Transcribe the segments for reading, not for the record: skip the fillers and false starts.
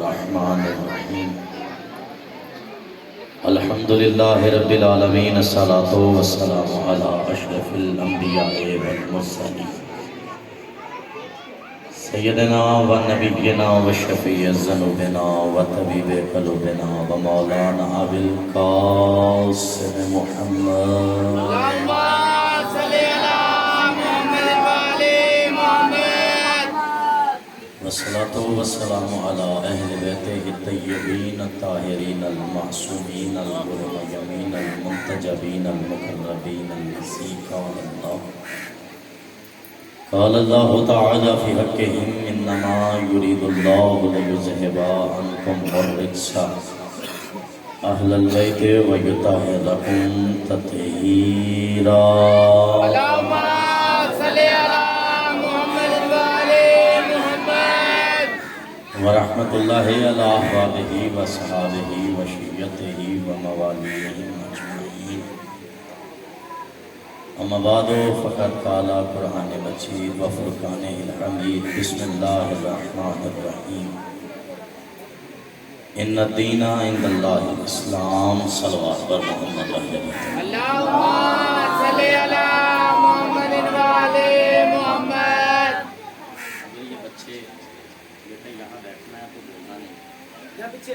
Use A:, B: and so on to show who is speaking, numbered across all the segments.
A: الرحمن الرحیم الحمدللہ رب العالمین الصلاۃ والسلام علی اشرف الانبیاء والمرسلین سیدنا و نبینا و شفیع ذنوبنا و طبیب قلوبنا و مولانا ابوالقاسم محمد والصلاة والسلام على أهل بيته الطيبين الطاهرين المعصومين الغر الميامين المنتجبين المقربين الذين قال الله تعالى في حقهم إنما يريد الله ليذهب عنكم الرجس أهل البيت ويطهركم تطهيرا ورحمۃ اللہ علی احبابہ و صحابہ و شیعتہ و موالیہ اجمعین اما بعد فقد قال قرآن مجید و فرقان الحمید بسم اللہ الرحمن الرحیم ان الدین عند اللہ الاسلام صلوات پر محمد
B: اللہم صلی علی محمد و علی محمد۔
A: یہ بچے یہاں بیٹھنا ہے تو بولنا نہیں،
B: یا
A: پیچھے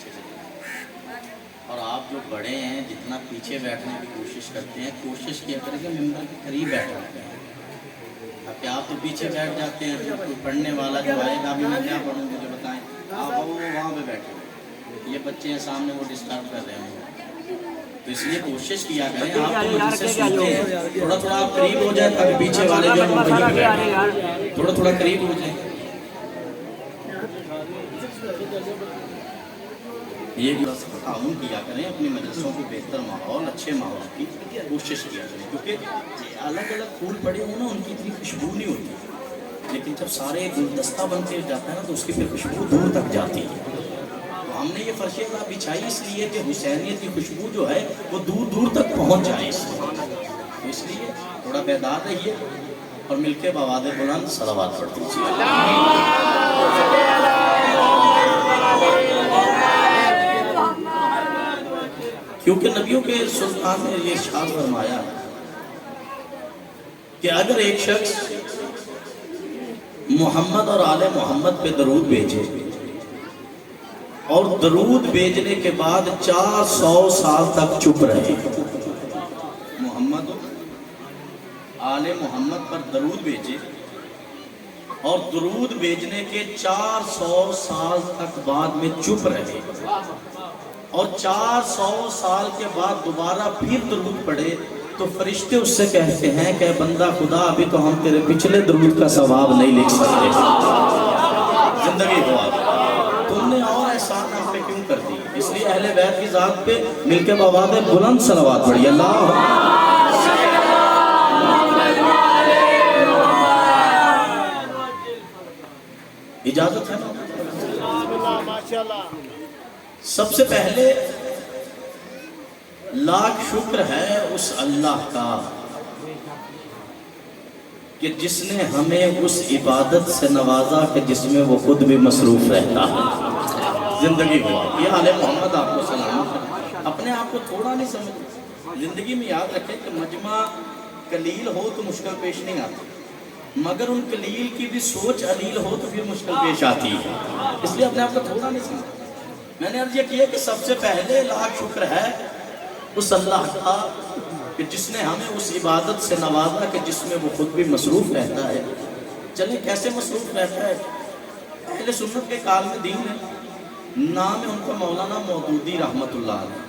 A: سے جانا۔ اور آپ جو بڑے ہیں جتنا پیچھے بیٹھنے کی کوشش کرتے ہیں، کوشش کیا کریں کہ ممبر کے قریب بیٹھا ہیں۔ اب آپ تو پیچھے بیٹھ جاتے ہیں، کوئی پڑھنے والا جو آئے گا بھی میں کیا پڑھوں مجھے بتائیں، آپ وہ وہاں پہ بیٹھے، یہ بچے ہیں سامنے وہ ڈسٹرب کر رہے ہیں، تو اس لیے کوشش کیا کریں آپ تو مجھ سے سنتے ہیں، تھوڑا تھوڑا آپ قریب ہو جائیں تاکہ پیچھے والے جو ہیں وہیں بیٹھیں، تھوڑا تھوڑا قریب ہو جائیں۔ یہ تعاون کیا کریں، اپنی مجلسوں کو بہتر ماحول، اچھے ماحول کی کوشش کیا کریں، کیونکہ الگ الگ پھول پڑے ہوں نا ان کی اتنی خوشبو نہیں ہوتی، لیکن جب سارے گلدستہ بن کے جاتا ہے نا تو اس کی پھر خوشبو دور تک جاتی ہے۔ تو ہم نے یہ فرش اللہ بچھائی اس لیے کہ حسینیت کی خوشبو جو ہے وہ دور دور تک پہنچ جائے، اس لیے تھوڑا بیدار رہیے اور مل کے بواد بلند صلوات پڑھ دیجیے۔ کیونکہ نبیوں کے سلطان نے یہ ارشاد فرمایا کہ اگر ایک شخص محمد اور آل محمد پہ درود بھیجے اور درود بھیجنے کے بعد 400 سال تک چپ رہے، محمد آل محمد پر درود بھیجے اور درود بھیجنے کے 400 سال تک بعد میں چپ رہے اور 400 سال کے بعد دوبارہ پھر درود پڑھے، تو فرشتے اس سے کہتے ہیں کہ بندہ خدا ابھی تو ہم تیرے پچھلے درود کا ثواب نہیں لکھ سکتے، زندگی ہوا تم نے اور احسان ہم پہ کیوں کر دی، اس لیے اہل بیت کی ذات پہ مل کے بواد بلند صلوات پڑھیے۔ اللہ اجازت ہے نا؟ سب سے پہلے لاکھ شکر ہے اس اللہ کا کہ جس نے ہمیں اس عبادت سے نوازا کہ جس میں وہ خود بھی مصروف رہتا ہے، زندگی ہوا۔ یہ آل محمد آپ کو سلام ہے، اپنے آپ کو تھوڑا نہیں سمجھ، زندگی میں یاد رکھیں کہ مجمع قلیل ہو تو مشکل پیش نہیں آتی، مگر ان قلیل کی بھی سوچ علیل ہو تو پھر مشکل پیش آتی ہے، اس لیے اپنے آپ کو تھوڑا نہیں سمجھ۔ میں نے عرض یہ کیا کہ سب سے پہلے لاکھ شکر ہے اس اللہ کا کہ جس نے ہمیں اس عبادت سے نوازا کہ جس میں وہ خود بھی مصروف رہتا ہے۔ چلیں کیسے مصروف رہتا ہے؟ اہل سنت کے کال میں دین ہے، نام ہے ان کا مولانا مودودی رحمت اللہ علیہ۔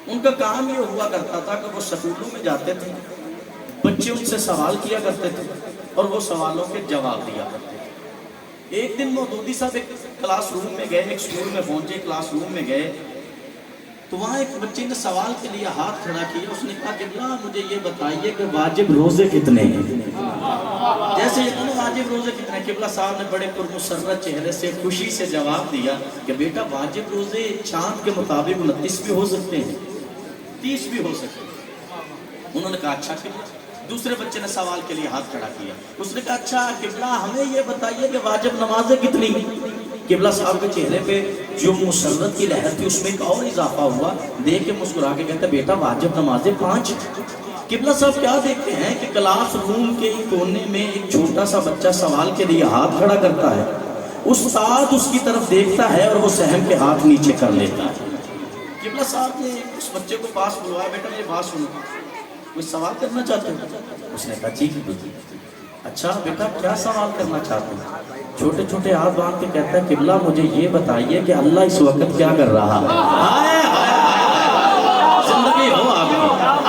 A: ان کا کام یہ ہوا کرتا تھا کہ وہ سکولوں میں جاتے تھے، بچے ان سے سوال کیا کرتے تھے اور وہ سوالوں کے جواب دیا کرتے تھے۔ ایک دن مودودی صاحب ایک کلاس روم میں گئے، ایک سکول میں پہنچے، کلاس روم میں گئے تو وہاں ایک بچے نے سوال کے لیے ہاتھ کھڑا کیا، اس نے کہا کہ اللہ مجھے یہ بتائیے کہ واجب روزے کتنے ہیں؟ جیسے یہ کہا واجب روزے کتنے ہیں، قبلہ صاحب نے بڑے پرمسرت چہرے سے خوشی سے جواب دیا کہ بیٹا واجب روزے چاند کے مطابق 29 بھی ہو سکتے ہیں، 30 بھی ہو سکتے ہیں۔ انہوں نے کہا اچھا قبلہ۔ دوسرے بچے نے سوال کے لیے ہاتھ کھڑا کیا، اس نے کہا اچھا قبلہ ہمیں یہ بتائیے کہ واجب نمازیں کتنی؟ قبلہ صاحب کے چہرے پہ جو مسرت کی لہر تھی اس میں ایک اور اضافہ ہوا، دیکھ کے مسکرا کے کہتا بیٹا واجب نمازیں 5۔ قبلہ صاحب کیا دیکھتے ہیں کہ کلاس روم کے کونے میں ایک چھوٹا سا بچہ سوال کے لیے ہاتھ کھڑا کرتا ہے، استاد اس کی طرف دیکھتا ہے اور وہ سہم کے ہاتھ نیچے کر لیتا ہے۔ قبلہ صاحب نے اس بچے کو پاس بلوایا، بیٹا میری بات سنو، کوئی سوال کرنا چاہتے ہو؟ اس نے کہا جی جی۔ اچھا بیٹا کیا سوال کرنا چاہتے ہیں؟ چھوٹے چھوٹے ہاتھ باندھ کے کہتا ہے قبلہ مجھے یہ بتائیے کہ اللہ اس وقت کیا کر رہا ہے؟ زندگی ہو آپ کی،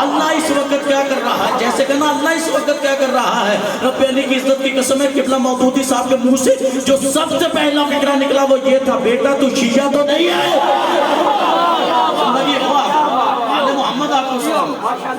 A: اللہ اس وقت کیا کر رہا ہے؟ جیسے کہنا اللہ اس وقت کیا کر رہا ہے؟ رب علی کی عزت کی قسم ہے، قبلہ مودودی صاحب کے منہ سے جو سب سے پہلا فکرہ نکلا وہ یہ تھا، بیٹا تو شیعہ تو نہیں ہے؟ زندگی ہو آپ محمد آپ کو سلام،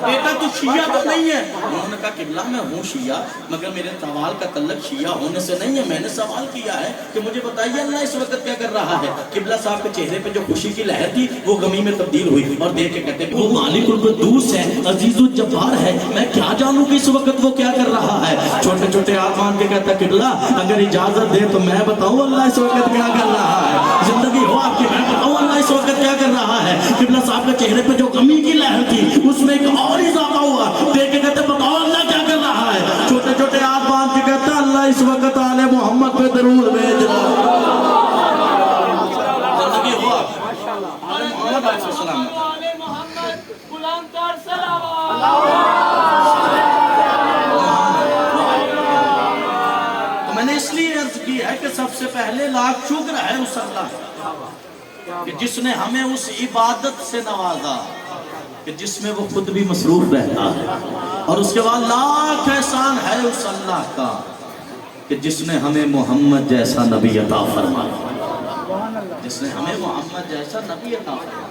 A: بیٹا تو شیعہ تو نہیں ہے؟ انہوں نے کہا قبلہ میں ہوں شیعہ، مگر میرے سوال کا تعلق شیعہ ہونے سے نہیں ہے، میں نے سوال کیا ہے کہ مجھے بتائیے اللہ اس وقت کیا کر رہا ہے؟ قبلہ صاحب کے چہرے پہ جو خوشی کی لہر تھی وہ غمی میں تبدیل ہوئی اور دیکھ کے کہتے وہ مالک القدوس ہے، عزیز الجبار ہے، میں کیا جانوں کہ اس وقت وہ کیا کر رہا ہے؟ چھوٹے چھوٹے ہاتھ مان کے کہتا قبلہ اگر اجازت دے تو میں بتاؤں اللہ اس وقت کیا کر رہا ہے؟ زندگی ہو آپ کی، میں بتاؤں اللہ اس وقت کیا کر رہا ہے؟ قبلہ صاحب کے چہرے پہ جو غمی کی لہر تھی اس میں ایک اور اضافہ ہوا، دیکھ کے کہتے بتاؤ اللہ کیا کر رہا ہے؟ چھوٹے چھوٹے ہاتھ باندھ کے کہتا اللہ اس وقت آل محمد پہ درود بھیج رہا ہے۔ زندگی ہو آپ آل محمد علیہ السلام، تو میں نے اس لیے عرض کی ہے کہ سب سے پہلے لاکھ شکر ہے اس اللہ کہ جس نے ہمیں اس عبادت سے نوازا کہ جس میں وہ خود بھی مصروف رہتا ہے، اور اس کے بعد لاکھ احسان ہے اس اللہ کا کہ جس نے ہمیں محمد جیسا نبی عطا فرمایا، جس نے ہمیں محمد جیسا نبی عطا فرمایا،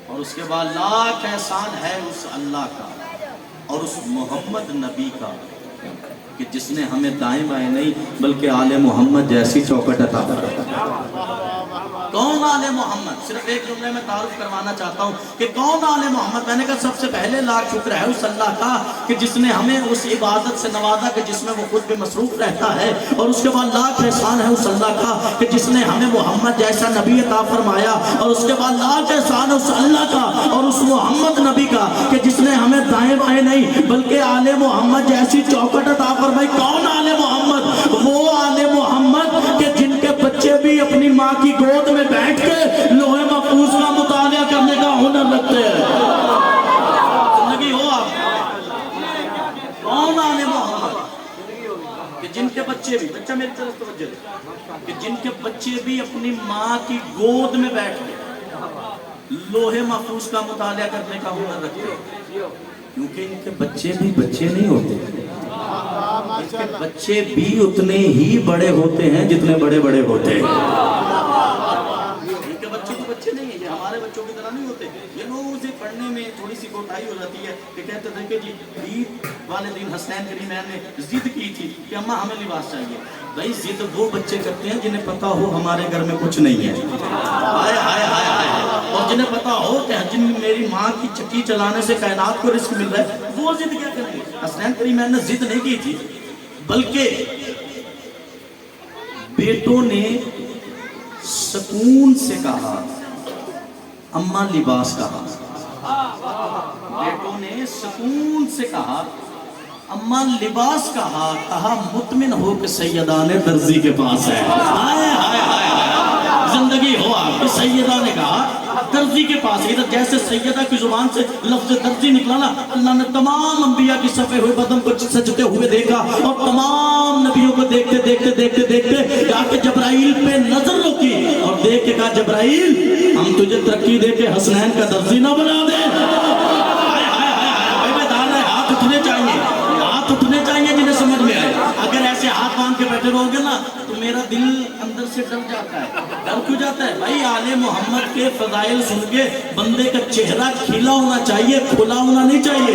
A: اور اس کے بعد لاکھ احسان ہے اس اللہ کا اور اس محمد نبی کا کہ جس نے ہمیں دائیں بائیں نہیں بلکہ آل محمد جیسی چوکٹ عطا فرمائی۔ کون آل محمد؟ صرف ایک جملے میں تعارف کروانا چاہتا ہوں کہ کون آل محمد؟ میں نے کہا سب سے پہلے لاکھ شکر ہے اس اللہ کا کہ جس نے ہمیں اس عبادت سے نوازا کہ جس میں وہ خود بھی مصروف رہتا ہے، اور اس کے بعد لاکھ احسان ہے اس اللہ کا کہ جس نے ہمیں محمد جیسا نبی عطا فرمایا، اور اس کے بعد لاکھ احسان ہے اس اللہ کا اور اس محمد نبی کا کہ جس نے ہمیں دائیں بائیں نہیں بلکہ آل محمد جیسی چوکٹ عطا فرمائی۔ کون آل محمد؟ وہ آل محمد کہ جن کے بچے بھی اپنی ماں کی گود میں بیٹھ کے لوح محفوظ کا مطالعہ کرنے کا ہنر رکھتے ہیں۔ زندگی ہو آپ کون آل محمد کہ جن کے بچے بھی، بچہ میری طرف توجہ دے، کہ جن کے بچے بھی اپنی ماں کی گود میں بیٹھ کے لوح محفوظ کا مطالعہ کرنے کا ہنر رکھتے ہیں، کیونکہ ان کے بچے بھی بچے نہیں ہوتے، ان کے بچے بھی اتنے ہی بڑے ہوتے ہیں جتنے بڑے بڑے ہوتے ہیں۔ ان کے بچے تو بچے نہیں ہیں، یہ ہمارے بچوں کی طرح نہیں ہوتے، یہ لوگوں سے پڑھنے میں تھوڑی سی کوتاہی ہو جاتی ہے کہ کہتے تھے کہ جی عید والے دن حسنین کریمین نے ضد کی تھی کہ اماں ہمیں لباس چاہیے۔ بھائی ضد وہ بچے کرتے ہیں جنہیں پتا ہو ہمارے گھر میں کچھ نہیں ہے، ہائے ہائے ہائے ہائے، اور جنہیں پتا ہو کہ جن میری ماں کی چکی چلانے سے کائنات کو رزق مل رہا ہے وہ ضد کیا کریں گے؟ حسنین کریمین نے ضد نہیں کی تھی، بلکہ بیٹوں نے سکون سے کہا اماں لباس کہا، بیٹوں نے سکون سے کہا اماں لباس کہا، کہا مطمئن ہو کہ سیدان درزی کے پاس ہے۔ ہائے ہائے ہائے، زندگی ہو آپ کی، سیدہ نے کہا درزی کے پاس ہے۔ جیسے سیدہ کی زبان سے لفظ درزی نکلا نا، اللہ نے تمام انبیاء کی صفحے ہوئے بدن کو سجتے ہوئے دیکھا اور تمام نبیوں کو دیکھتے دیکھتے دیکھتے دیکھتے جا کے جبرائیل پہ نظر رکی اور دیکھ کے کہا جبرائیل ہم تجھے ترقی دے کے حسنین کا درزی نہ بنا دے۔ ہاتھ اٹھنے چاہیے، ہاتھ اٹھنے چاہیے جنہیں سمجھ میں آئے۔ اگر ایسے ہاتھ باندھ کے بیٹھے رہو گے نا تو میرا دل اندر سے ڈر جاتا ہے۔ ڈر کیوں جاتا ہے؟ بھائی آل محمد کے فضائل سن کے بندے کا چہرہ کھلا ہونا چاہیے، کھلا ہونا نہیں چاہیے،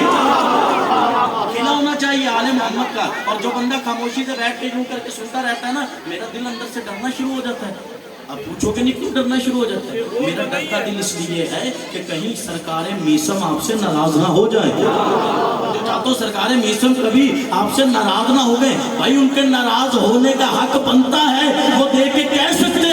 A: کھلا ہونا چاہیے آل محمد کا۔ اور جو بندہ خاموشی سے بیٹھ کے یوں کر کے سنتا رہتا ہے نا، میرا دل اندر سے ڈرنا شروع ہو جاتا ہے۔ اب پوچھو کہ نہیں کیوں ڈرنا شروع ہو جاتا ہے؟ میرا ڈر کا دل اس لیے ہے کہ کہیں سرکار میثم آپ سے ناراض نہ ہو جائے۔ تو سرکار میثم کبھی آپ سے ناراض نہ ہو گئے، بھائی ان کے ناراض ہونے کا حق بنتا ہے، وہ دیکھ کے کہہ سکتے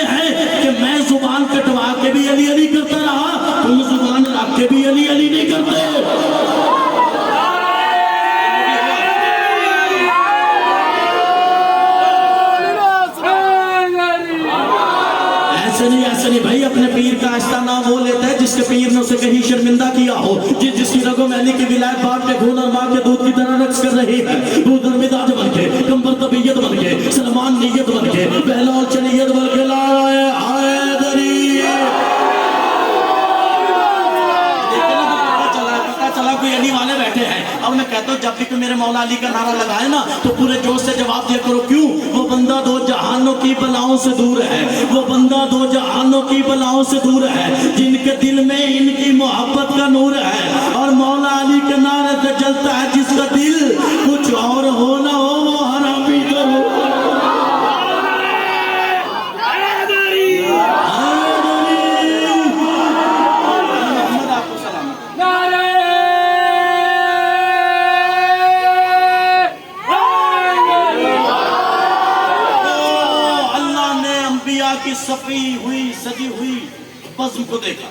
A: ایسے نہیں بھائی، اپنے پیر کا آہستہ نام وہ لیتا ہے جس کے پیر نے اسے کہیں شرمندہ کیا ہو، جس کی رگوں میں علی کی ولایت باپ کے خون اور ماں کے دودھ کی طرح رقص کر رہی ہے، بودر مزاج بن کے، کمبر طبیعت بن کے، سلمان نیت بن کے، بہلول چلیت بن کے، لائے حیدری۔ چلا کوئی علی والے بیٹھے ہیں، اب میں کہتا ہوں جب بھی کوئی میرے مولا علی کا نعرہ لگائے نا تو پورے جوش سے جواب دیا کرو، کیوں؟ وہ بندہ دو جہانوں کی بلاؤں سے دور ہے، وہ بندہ دو جہانوں کی بلاؤں سے دور ہے، جن کے دل میں ان کی محبت کا نور ہے، اور مولا علی کے نعرے سے جلتا ہے جس کا دل کچھ اور ہو نہ ہو وہ حرامی کرو۔ کی صفی ہوئی سجی ہوئی بزم کو دیکھا،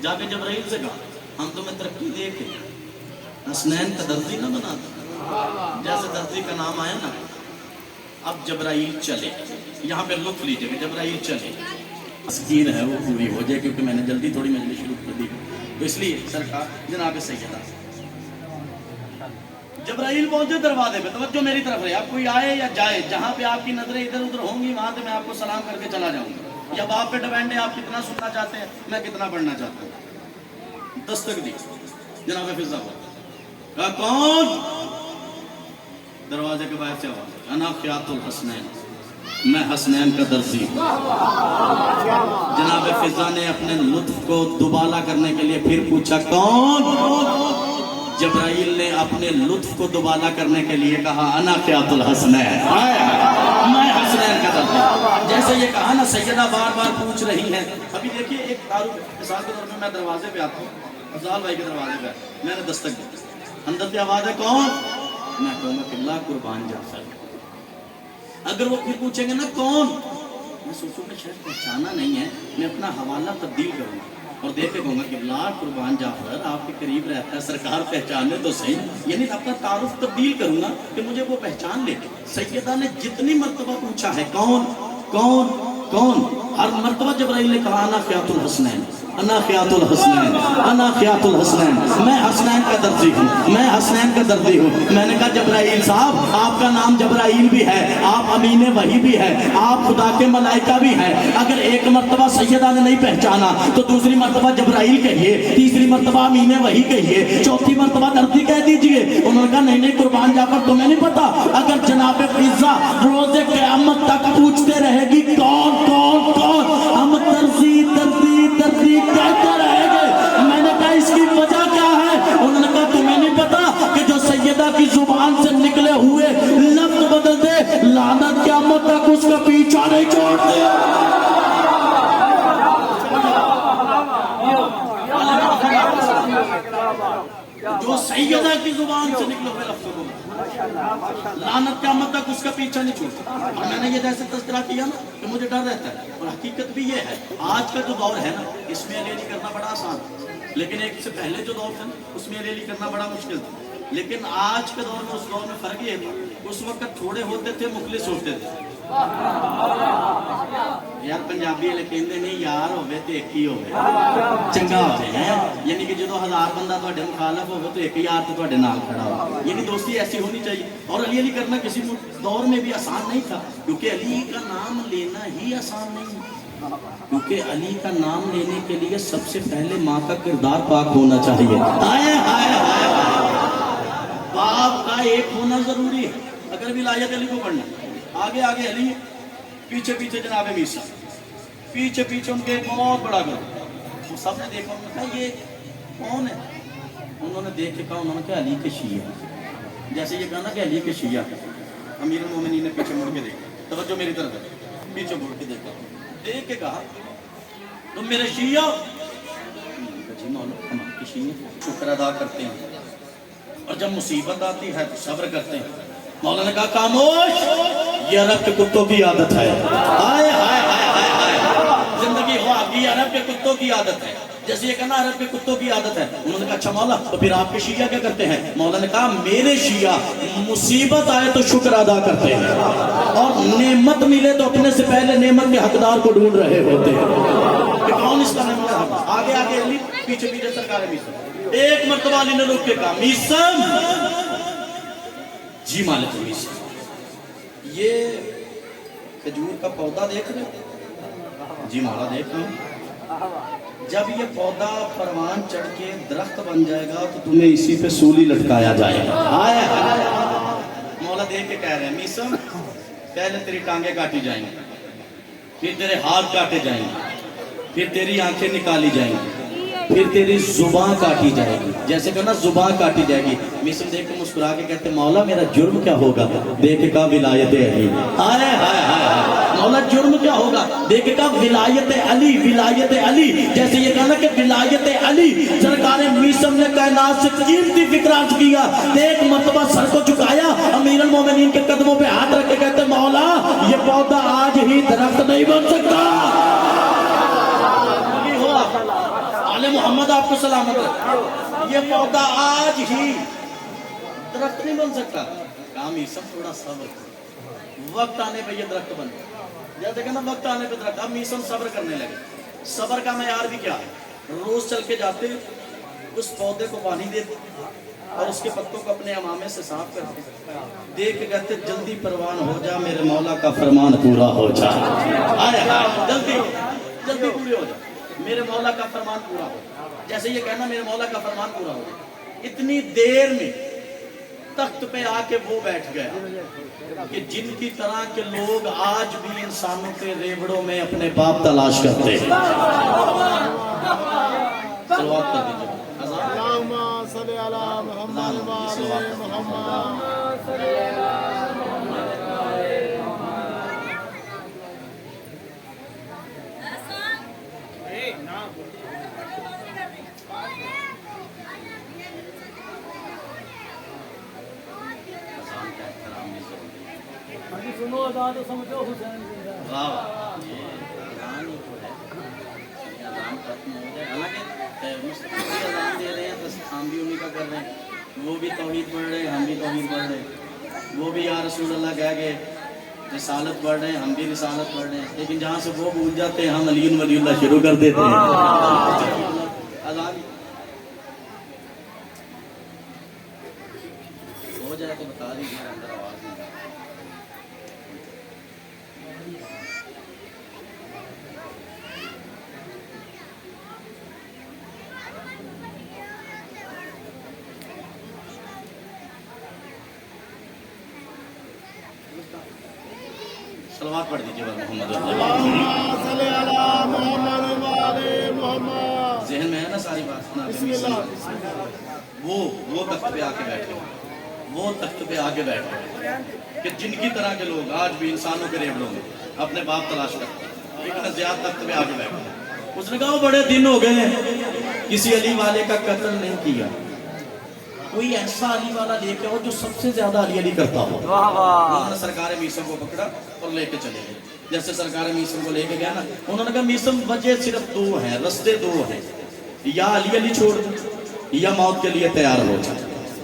A: جا کے جبرائیل سے کہا ہم تمہیں ترقی دے کے حسنین کا درزی نہ بنا دیں؟ جیسے درزی کا نام آیا نا، اب جبرائیل چلے، یہاں پہ لطف لیجئے کہ جبرائیل چلے، تسکین ہے وہ پوری ہو جائے، کیونکہ میں نے جلدی تھوڑی مجلس شروع کر دی، تو اس لیے سرکار جناب سیدہ جبرائیل پہنچے دروازے پہ، توجہ میری طرف رہے، اب کوئی آئے یا جائے، جہاں پہ آپ کی نظریں ادھر ادھر ہوں گی وہاں سے میں آپ کو سلام کر کے چلا جاؤں گا، یا آپ پہ ڈیپینڈ ہے آپ کتنا سننا چاہتے ہیں، میں کتنا پڑھنا چاہتا ہوں۔ دستک دی جناب فضا کو، کہا کون؟ دروازے کے باہر سے آواز، انا خیاط الحسنین، میں حسنین کا درزی ہوں۔ جناب فضا نے اپنے لطف کو دوبالا کرنے کے لیے پھر پوچھا کون؟ جبرائیل نے اپنے لطف کو دوبالا کرنے کے لیے کہا انا خیاط الحسنین، میں حسنین کا درزی ہوں۔ جیسے یہ کہا نا، سیدہ بار بار پوچھ رہی ہیں، ابھی دیکھیے ایک تعارف مثال کے طور میں دروازے پہ آتا ہوں، افضال بھائی کے دروازے پہ میں نے دستک دی، اندر سے آواز ہے کون؟ میں کہوں گا کہ اللہ قربان جعفر۔ اگر وہ پھر پوچھیں گے نا کون، میں سوچوں گا شاید پہچانا نہیں ہے، میں اپنا حوالہ تبدیل کروں گا اور دیکھ کے کہوں گا کہ اللہ قربان جعفر آپ کے قریب رہتا ہے، سرکار پہچانے تو صحیح، یعنی اپنا تعارف تبدیل کروں گا کہ مجھے وہ پہچان لے۔ سیدہ نے جتنی مرتبہ پوچھا ہے کون کون کون، ہر مرتبہ جبرائیل نے کہا انا خیاط الحسنین، انا خیاط الحسنین، انا خیاط الحسنین، میں حسنین کا درزی ہوں، میں حسنین کا درزی ہوں۔ میں نے کہا جبرائیل صاحب آپ کا نام جبرائیل بھی ہے، آپ امین وحی بھی ہے، آپ خدا کے ملائکہ بھی ہیں، اگر ایک مرتبہ سیدہ نے نہیں پہچانا تو دوسری مرتبہ جبرائیل کہیے، تیسری مرتبہ امین وحی کہیے، چوتھی مرتبہ درزی کہہ دیجئے۔ انہوں نے کہا نہیں قربان جعفر تمہیں نہیں پتا، اگر جناب فضا روز قیامت تک پوچھتے رہے گی کون کون کون، ہم درزی درزی درزی کہتے رہیں گے۔ میں نے کہا اس کی وجہ کیا ہے؟ انہوں نے کہا تمہیں نہیں پتا کہ جو سیدہ کی زبان سے نکلے ہوئے لفظ بدل دے، لعنت قیامت تک اس کا پیچھا نہیں چھوڑتے۔ جو سیدہ کی زبان سے نکلے ہوئے لفظ کو لعنت قیامت تک اس کا پیچھا نہیں چھوڑتا۔ اور میں نے یہ جیسے تذکرہ کیا نا کہ مجھے ڈر رہتا ہے، اور حقیقت بھی یہ ہے آج کا جو دور ہے نا اس میں علی کرنا بڑا آسان، لیکن ایک سے پہلے جو دور تھا اس میں علی کرنا بڑا مشکل تھا، لیکن آج کے دور میں اس دور میں فرق یہ تھا، اس وقت تھوڑے ہوتے تھے مخلص ہوتے تھے۔ یار پنجابی لکھیندے نہیں یار ہوئے تو ایک ہی ہوئے چنگا ہوتے ہیں، یعنی کہ جدو 1000 بندہ تھوڑے مخالف ہوئے تو ایک ہی یار تو تھوڑے نال کھڑا ہو، یعنی دوستی ایسی ہونی چاہیے۔ اور علی کرنا کسی دور میں بھی آسان نہیں تھا، کیونکہ علی کا نام لینا ہی آسان نہیں، کیونکہ علی کا نام لینے کے لیے سب سے پہلے ماں کا کردار پاک ہونا چاہیے، باپ کا ایک ہونا ضروری ہے اگر ولایت علی کو پڑھنا۔ آگے آگے علی، پیچھے پیچھے جناب میسا، پیچھے پیچھے ان کے ایک بہت بڑا گھر، وہ سب نے دیکھا، انہوں نے کہا یہ کون ہے؟ انہوں نے دیکھ کے کہا، انہوں نے کہا علی کے شیعہ، جیسے یہ کہا نا کہ علی کے شیعہ۔ امیر المومنین نے پیچھے مڑ کے دیکھا، توجہ میری طرف ہے، پیچھے مڑ کے دیکھا، دیکھ کے کہا تم میرے شیعہ؟ جی مولا ہم آپ کے شیعہ، شکر ادا کرتے ہیں، اور جب مصیبت آتی ہے تو صبر کرتے ہیں۔ مولا نے کہا خاموش، یہ عرب کے کتوں کی عادت ہے، ہائے ہائے ہائے ہائے ہائے، زندگی ہو آپ کی عرب کے کتوں کی عادت ہے۔ جیسے یہ کہنا عرب کے کتوں کی عادت ہے. انہوں نے کہا اچھا مولا تو پھر آپ کے شیعہ کیا کرتے ہیں؟ مولا نے کہا میرے شیعہ مصیبت آئے تو شکر ادا کرتے ہیں اور نعمت ملے تو اپنے سے پہلے نعمت کے حقدار کو ڈھونڈ رہے ہوتے ہیں کہ کون اس کا نعمت ہے. آگے آگے علی پیچھے پیچھے سرکار میثم. ایک مرتبہ علی نے رک کے کہا میثم جی مالک میثم یہ کھجور کا پودا دیکھ رہے ہو؟ جی مولا دیکھ رہے ہوں. جب یہ پودا پروان چڑھ کے درخت بن جائے گا تو تمہیں اسی پہ سولی لٹکایا جائے گا. مولا دیکھ کے کہہ رہے ہیں میثم پہلے تیری ٹانگیں کاٹی جائیں گی, پھر تیرے ہاتھ کاٹے جائیں گے, پھر تیری آنکھیں نکالی جائیں گی, پھر تیری زبان کاٹی جائے گی. جیسے کہ نا زبان کاٹی جائے گی. میثم دیکھ کے مسکرا کے کہتے مولا میرا جرم کیا ہوگا؟ دیکھ کے کہا ولایت علی. ہائے ہائے ہائے مولا جرم کیا ہوگا؟ دیکھ کے کہا ولایت علی ولایت علی. جیسے یہ کہا نا کہ ولایت علی. سرکار میثم نے کائنات سے قیمتی فکر عرض کیا. ایک مرتبہ سر کو جھکایا, امیر المومنین کے قدموں پہ ہاتھ رکھ کے کہتے مولا یہ پودا آج ہی درخت نہیں بن سکتا. محمد آپ کو سلامت ہے. یہ پودا آج ہی درخت نہیں بن سکتا. کام میثم تھوڑا صبر, وقت آنے پہ یہ درخت بن گیا. جیسے کہ نا وقت آنے پہ درخت. اب میثم صبر کرنے لگے. صبر کا معیار بھی کیا ہے؟ روز چل کے جاتے اس پودے کو پانی دیتے اور اس کے پتوں کو اپنے امامے سے صاف کرتے, دیکھ کے کہتے جلدی پروان ہو جا میرے مولا کا فرمان پورا ہو جا. جلدی جلدی پوری ہو جا میرے مولا کا فرمان پورا ہو. جیسے یہ کہنا میرے مولا کا فرمان پورا ہو. اتنی دیر میں تخت پہ آ کے وہ بیٹھ گیا کہ جن کی طرح کے لوگ آج بھی انسانوں کے ریوڑوں میں اپنے باپ تلاش کرتے ہیں. صلوات کر دیجیے.
B: اللہم صلی علی محمد وعلی محمد.
C: سنو اذان تو سمجھو حسین زندہ ہے.
A: واہ یہ اذان ہی تو ہے. اذان ختم ہو جائے. حالانکہ مستقبل اذان دے رہے ہیں تو ہم بھی انہیں کا کر رہے ہیں. وہ بھی توحید پڑھ رہے ہیں, ہم بھی توحید پڑھ رہے ہیں. وہ بھی یا رسول اللہ کہہ کے رسالت پڑھ رہے ہیں, ہم بھی رسالت پڑھ رہے ہیں. لیکن جہاں سے وہ بھول جاتے ہیں ہم علی ولی اللہ شروع کر دیتے ہیں. اذان ہو جائے تو بتا دیجیے. اندر آواز نہیں صلوات پڑھ دیجیے محمد
B: صلی علی محمد وعلی محمد.
A: ذہن میں ہے نا ساری بات.
B: بسم اللہ.
A: وہ تخت پہ آ کے بیٹھے, وہ تخت پہ آ کے بیٹھے کہ جن کی طرح کے لوگ آج بھی انسانوں کے ریوڑوں میں اپنے باپ تلاش کرتے ہیں. لیکن زیادہ تخت پہ آ کے بیٹھے. اس نے کہا وہ بڑے دن ہو گئے ہیں کسی علی والے کا قتل نہیں کیا. کوئی ایسا علی والا لے کے ہو جو سب سے زیادہ علی علی کرتا ہو. انہوں نے سرکار میثم کو پکڑا اور لے کے چلے گئے. جیسے سرکار میثم کو لے کے گیا نا, انہوں نے کہا میثم وجہ صرف دو ہیں, رستے دو ہیں, یا علی علی چھوڑ دے یا موت کے لیے تیار ہو جا.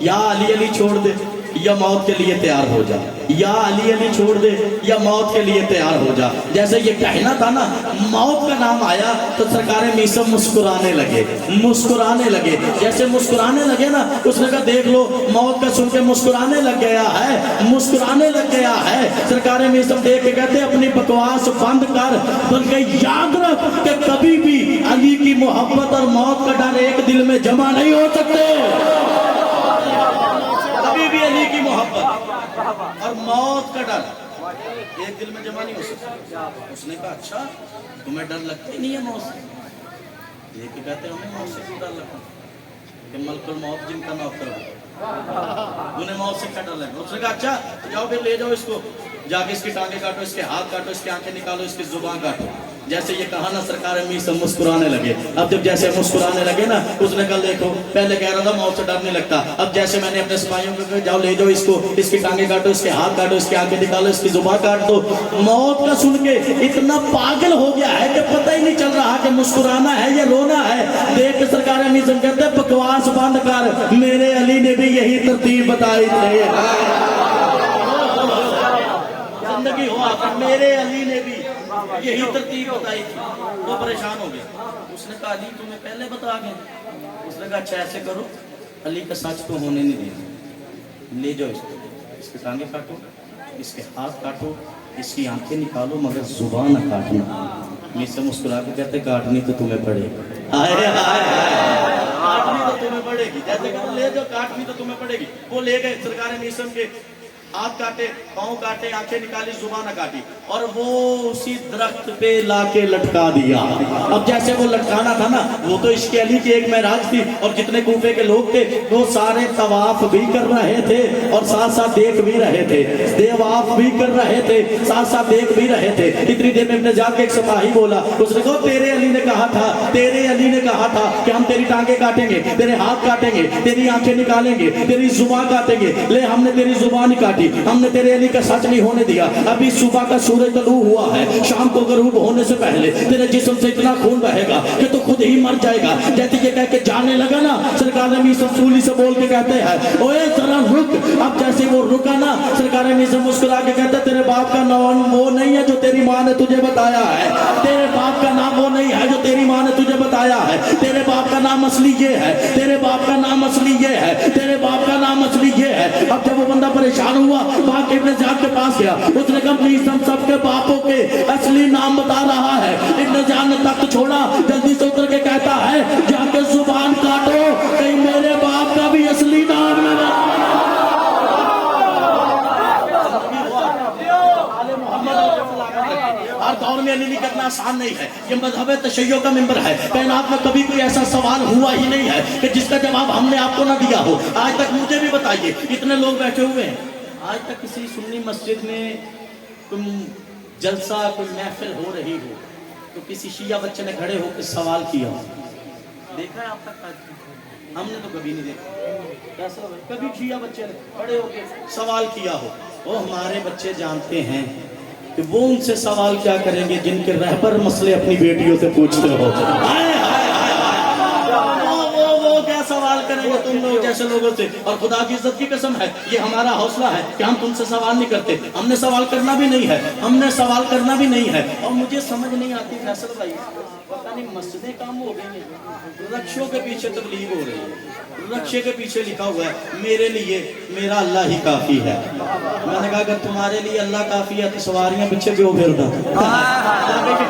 A: یا علی علی چھوڑ دے یا موت کے لیے تیار ہو جا. یا علی علی چھوڑ دے یا موت کے لیے تیار ہو جا. جیسے یہ کہنا تھا نا, موت کا نام آیا تو سرکار میثم مسکرانے لگے, مسکرانے لگے. جیسے مسکرانے لگے نا, اس نے کہا دیکھ لو موت کا سن کے مسکرانے لگ گیا ہے, مسکرانے لگ گیا ہے. سرکار میثم دیکھ کے کہتے اپنی بکواس بند کر, بلکہ یاد رکھ کہ کبھی بھی علی کی محبت اور موت کا ڈر ایک دل میں جمع نہیں ہو سکتے. کبھی بھی علی کی محبت اور موت کا ڈر ایک دل میں جمع نہیں ہو سکتا. اس نے کہا اچھا تمہیں ڈر لگتا ہی نہیں ہے موت سے؟ دیکھ کے کہتے ہمیں موت سے کیوں ڈر لگتا کہ ملک الموت جن کا نوکر ہو, انہیں موت سے کیا ڈر لگتا. اس نے کہا اچھا جاؤ پھر لے جاؤ اس کو, جا کے اس کی ٹانگیں کاٹو, اس کے ہاتھ کاٹو, اس کی آنکھیں نکالو, اس کی زبان کاٹو. جیسے یہ کہا نا سرکار میثم مسکرانے لگے. اب جب جیسے مسکرانے لگے نا, اس نے کہا دیکھو پہلے کہہ رہا تھا موت سے ڈر نہیں لگتا, اب جیسے میں نے اپنے سپاہیوں کو کہا جاؤ لے جاؤ اس کو, اس کی ٹانگیں کاٹو, اس کے ہاتھ کاٹو, اس کی آنکھیں نکالو, اس کی زبان کاٹ دو. موت کا سن کے اتنا پاگل ہو گیا ہے کہ پتہ ہی نہیں چل رہا کہ مسکرانا ہے یا رونا ہے؟ دیکھ کے سرکار میزم کہتے ہیں بکواس بند کر، میرے علی نے بھی یہی ترتیب بتائی تھی۔ زندگی ہو آخر، میرے علی نے بھی یہی ترتیب بتائی تھی۔ وہ پریشان ہو گئے، اس نے کہا علی تمہیں پہلے بتا گئے؟ اس نے کہا اچھا ایسے کرو، علی کا سچ تو ہونے نہیں دینا، لے جاؤ اس کو، اس کے ٹانگیں کاٹو، اس کے ہاتھ کاٹو، اس کی آنکھیں نکالو، مگر زبان نہ کاٹنا۔ مجھ سے مسکرا کے کہتے کاٹنی تو تمہیں پڑے گی، کاٹنی تو تمہیں پڑے گی، جیسے کہ لے جاؤ، کاٹنی تو تمہیں پڑے گی۔ وہ لے گئے، سرکار میسم کے ہاتھ کاٹے، پاؤں کاٹے، آنکھیں نکالی، زبان کاٹی، اور وہ اسی درخت پہ لا کے لٹکا دیا۔ اب جیسے وہ لٹکانا تھا نا، وہ تو عشق علی کی ایک معراج تھی، اور جتنے کوفے کے لوگ تھے وہ سارے طواف بھی کر رہے تھے اور ساتھ ساتھ دیکھ بھی رہے تھے، طواف بھی کر رہے تھے، ساتھ ساتھ دیکھ بھی رہے تھے۔ اتنی دیر میں ابن جا کے ایک سپاہی بولا، اس نے کہا تیرے علی نے کہا تھا، تیرے علی نے کہا تھا کہ ہم تیری ٹانگیں کاٹیں گے، تیرے ہاتھ کاٹیں گے، تیری آنکھیں نکالیں گے، تیری زبان کاٹیں گے۔ لے ہم نے تیری زبان ہی کاٹی، ہم نے تیرے علی کا سچ نہیں ہونے دیا۔ ابھی صبح کا سورج طلوع ہوا ہے، شام کو غروب ہونے سے پہلے تیرے جسم سے اتنا خون بہے گا کہ تو خود ہی مر جائے گا۔ جیسے یہ کہہ کے جانے لگا نا، سرکار نبی سولی سے بول کے کہتے ہیں اوے ذرا رک۔ اب جیسے وہ رکا نا، سرکار نبی سے مسکرا کے کہتے ہیں تیرے باپ کا نام وہ نہیں ہے جو تیری ماں نے تجھے بتایا ہے، تیرے باپ کا نام وہ نہیں ہے جو تیری ماں نے تجھے بتایا ہے، تیرے باپ کا نام اصلی یہ ہے، تیرے باپ کا نام اصلی یہ ہے، تیرے باپ کا نام اصلی یہ ہے۔ اب جب وہ بندہ پریشان ہوا، باپ ابن زیاد کے پاس گیا، اس نے کہا پلیز ہم سب کے باپوں کے اصلی نام بتا رہا ہے۔ ابن زیاد نے تخت چھوڑا، جلدی سے اتر کے کہتا ہے جا کے زبان کاٹو، کہیں میرے باپ کا بھی اصلی نام نہ ہر دور میں علی کرنا آسان نہیں ہے، یہ مذہب تشیع کا منبر ہے۔ کائنات میں کبھی کوئی ایسا سوال ہوا ہی نہیں ہے کہ جس کا جواب ہم نے آپ کو نہ دیا ہو۔ آج تک مجھے بھی بتائیے، اتنے لوگ بیٹھے ہوئے ہیں، آج تک کسی سنی مسجد میں کوئی جلسہ، کوئی محفل ہو رہی ہو تو کسی شیعہ بچے نے کھڑے ہو کے سوال کیا ہو؟ دیکھا ہے آپ تک؟ ہم نے تو کبھی نہیں دیکھا، کبھی شیعہ بچے نے کھڑے ہو کے سوال کیا ہو؟ وہ ہمارے بچے جانتے ہیں کہ وہ ان سے سوال کیا کریں گے جن کے رہبر مسئلے اپنی بیٹیوں سے پوچھتے ہو۔ وہ کیا سوال کریں گے تم لوگ جیسے لوگوں سے؟ اور خدا کی عزت کی قسم ہے، یہ ہمارا حوصلہ ہے کہ ہم تم سے سوال نہیں کرتے، ہم نے سوال کرنا بھی نہیں ہے، ہم نے سوال کرنا بھی نہیں ہے۔ اور مجھے سمجھ نہیں آتی فیصل بھائی، پتہ نہیں مسجدیں کام ہو گئی ہیں، رکشوں کے پیچھے تبلیغ ہو رہی ہے، رکشے کے پیچھے لکھا ہوا ہے میرے لیے میرا اللہ ہی کافی ہے۔ میں نے کہا اگر تمہارے لیے اللہ کافی ہے تو سواریاں پیچھے کیوں پھرتا؟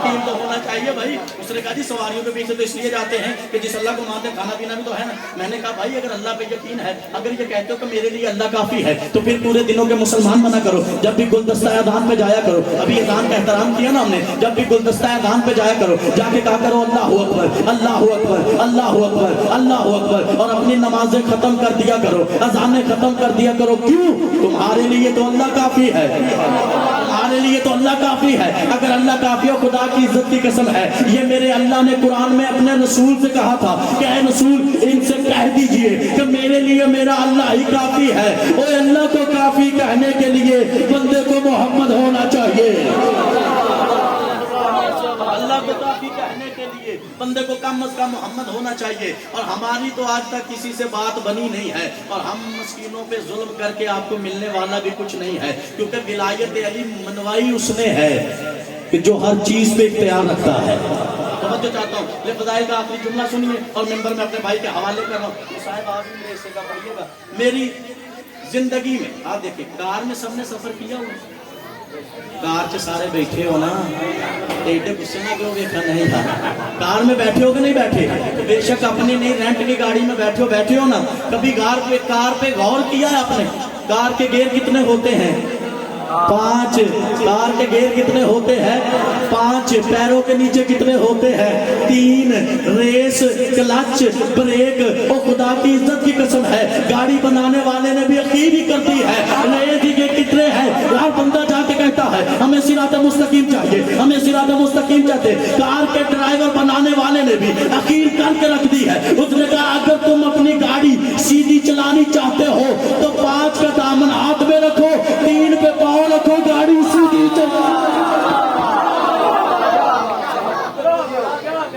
A: ٹیم تو ہونا چاہیے بھائی۔ اس نے کہا جی سواریوں کے پیچھے تو اس لیے جاتے ہیں کہ جس اللہ کو مانتے کھانا پینا بھی تو ہے نا۔ میں نے کہا بھائی اگر اللہ پہ یقین ہے، اگر یہ کہتے ہو کہ میرے لیے اللہ کافی ہے، تو پھر پورے دنوں کے مسلمان بنا کرو، جب بھی گلدستہ اذان پہ جایا کرو، ابھی اذان کا احترام کیا نا ہم نے، جب بھی گلدستہ اذان پہ جایا کرو، جا کے کہا کرو اللہ اکبر اللہ اکبر اللہ اکبر اللہ اکبر، اور اپنی نمازیں ختم کر دیا کرو، اذانیں ختم کر دیا کرو۔ کیوں؟ تمہارے لیے تو اللہ کافی ہے، تمہارے لیے تو اللہ کافی ہے۔ اگر اللہ کافی ہو، خدا کی عزت کی قسم ہے، یہ میرے اللہ نے قرآن میں اپنے رسول سے کہا تھا کہ اے رسول ان سے کہہ دیجئے کہ میرے لیے میرا اللہ ہی کافی ہے۔ اور اللہ کو کافی کہنے کے لیے بندے کو محمد ہونا چاہیے، اللہ کو کافی کہنے کے لیے بندے کو کم از کم محمد ہونا چاہیے۔ اور ہماری تو آج تک کسی سے بات بنی نہیں ہے، اور ہم مسکینوں پہ ظلم کر کے آپ کو ملنے والا بھی کچھ نہیں ہے، کیونکہ ولایت علی منوائی اس نے ہے کہ جو ہر چیز پہ اختیار رکھتا ہے۔ توجہ چاہتا ہوں، یہ فضائل کا آخری جملہ سنیے، اور ممبر میں اپنے بھائی کے حوالے کر رہا ہوں، صاحب آج بھی میرے حصے کا پڑھیے گا۔ میری زندگی میں آپ دیکھیں، کار میں سب نے سفر کیا ہوا، کار سے سارے بیٹھے ہو نا، ایڈے غصے نہ کیوں دیکھا نہیں تھا، کار میں بیٹھے ہو کہ نہیں بیٹھے؟ تو بے شک اپنی نہیں رینٹ کی گاڑی میں بیٹھے ہو نا، کبھی کار پہ غور کیا ہے آپ نے؟ کار کے گیئر کتنے ہوتے ہیں؟ 5۔ کار کے گیئر کتنے ہوتے ہیں؟ 5۔ پیروں کے نیچے کتنے ہوتے ہیں؟ 3۔ Race, clutch, break. او خدا کی عزت کی قسم ہے، گاڑی بنانے والے نے بھی عقید ہی کر دی ہے ریس یہ کتنے ہیں۔ ہر بندہ جا کے کہتا ہے ہمیں صراط مستقیم چاہیے، ہمیں صراط مستقیم چاہتے۔ کار کے ڈرائیور بنانے والے نے بھی عقید کر کے رکھ دی ہے، اس نے کہا اگر تم اپنی گاڑی سیدھی چلانی چاہتے ہو تو 5 کا دامن ہاتھ میں رکھو، 3 پہ پاؤں رکھو، گاڑی سیدھی چلو۔